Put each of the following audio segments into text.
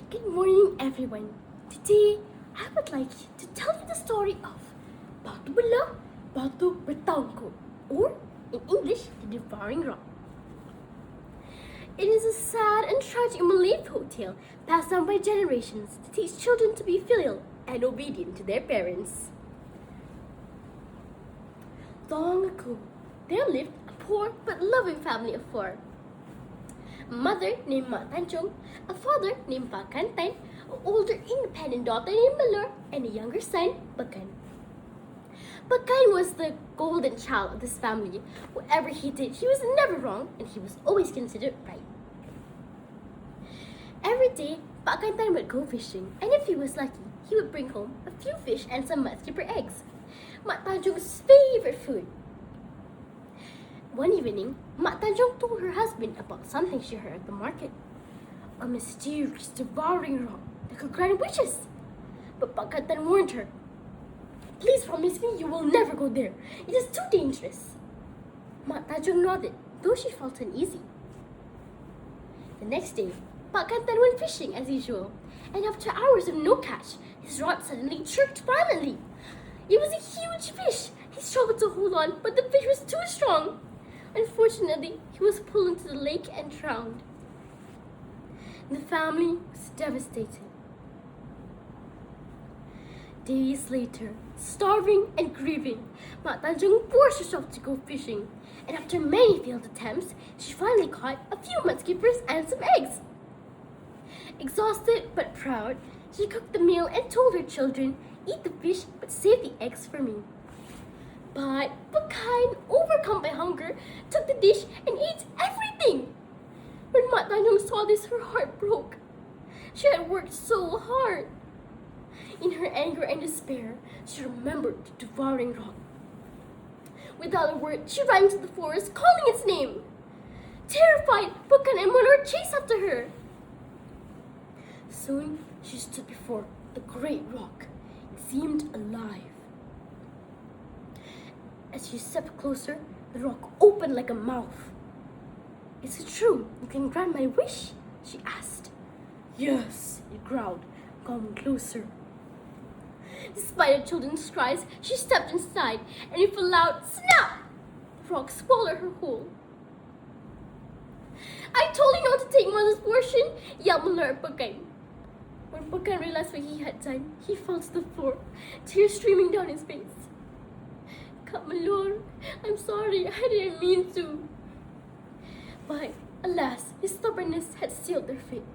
Good morning, everyone. Today, I would like to tell you the story of Batu Bela, Batu Bertangku, or in English, the Devouring Rock. It is a sad and tragic Malay folk tale passed down by generations to teach children to be filial and obedient to their parents. Long ago, there lived a poor but loving family of four. A mother named Mak Tanjung, a father named Pak Kantan, an older independent daughter named Malur, and a younger son, Bakan. Bakan was the golden child of this family. Whatever he did, he was never wrong, and he was always considered right. Every day, Pak Kantan would go fishing, and if he was lucky, he would bring home a few fish and some mudskipper eggs, Mak Tanjung's favorite food. One evening, Mak Tanjung told her husband about something she heard at the market. A mysterious devouring rock that could grant wishes. But Pak Kantan warned her, "Please promise me you will never go there. It is too dangerous." Mak Tanjung nodded, though she felt uneasy. The next day, Pak Kantan went fishing as usual, and after hours of no catch, his rod suddenly jerked violently. It was a huge fish. He struggled to hold on, but the fish was too strong. Unfortunately, he was pulled into the lake and drowned. The family was devastated. Days later, starving and grieving, Mak Tanjung forced herself to go fishing, and after many failed attempts, she finally caught a few mudskippers and some eggs. Exhausted but proud, she cooked the meal and told her children, "Eat the fish, but save the eggs for me." But Bakan, overcome by hunger, took the dish and ate everything. When Mak Tanjung saw this, her heart broke. She had worked so hard. In her anger and despair, she remembered the devouring rock. Without a word, she ran into the forest, calling its name. Terrified, Bakan and Malur chased after her. Soon, she stood before the great rock. It seemed alive. As she stepped closer, the rock opened like a mouth. "Is it true you can grant my wish?" she asked. "Yes," it growled. "Come closer." Despite the children's cries, she stepped inside, and with a loud snap, the rock swallowed her whole. "I told you not to take mother's portion," yelled Malur at Bakan. When Bakan realized what he had done, he fell to the floor, tears streaming down his face. "Kak Malur, I'm sorry, I didn't mean to." But alas, his stubbornness had sealed their fate.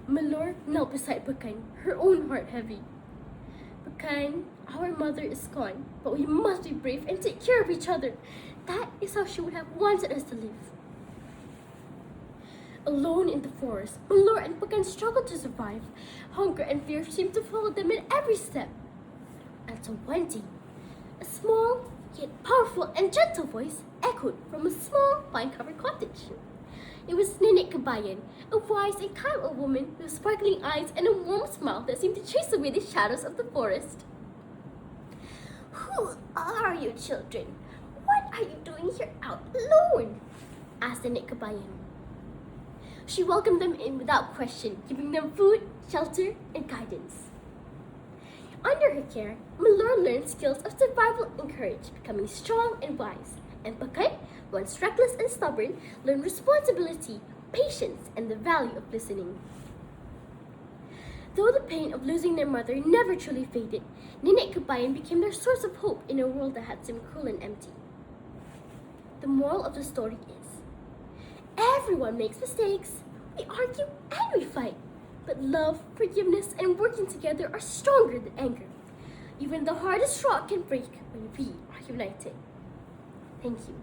Malur knelt beside Bakan, her own heart heavy. "Bakan, our mother is gone, but we must be brave and take care of each other. That is how she would have wanted us to live." Alone in the forest, Malur and Bakan struggled to survive. Hunger and fear seemed to follow them in every step. Until one day, a small yet powerful and gentle voice echoed from a small vine-covered cottage. It was Nenek Kabayan, a wise and kind old woman with sparkling eyes and a warm smile that seemed to chase away the shadows of the forest. "Who are you children? What are you doing here out alone?" asked Nenek Kabayan. She welcomed them in without question, giving them food, shelter, and guidance. Under her care, Malur learned skills of survival and courage, becoming strong and wise. And Bakan, once reckless and stubborn, learned responsibility, patience, and the value of listening. Though the pain of losing their mother never truly faded, Nenek Kabayan became their source of hope in a world that had seemed cruel and empty. The moral of the story is, everyone makes mistakes. We argue and we fight. But love, forgiveness, and working together are stronger than anger. Even the hardest rock can break when we are united. Thank you.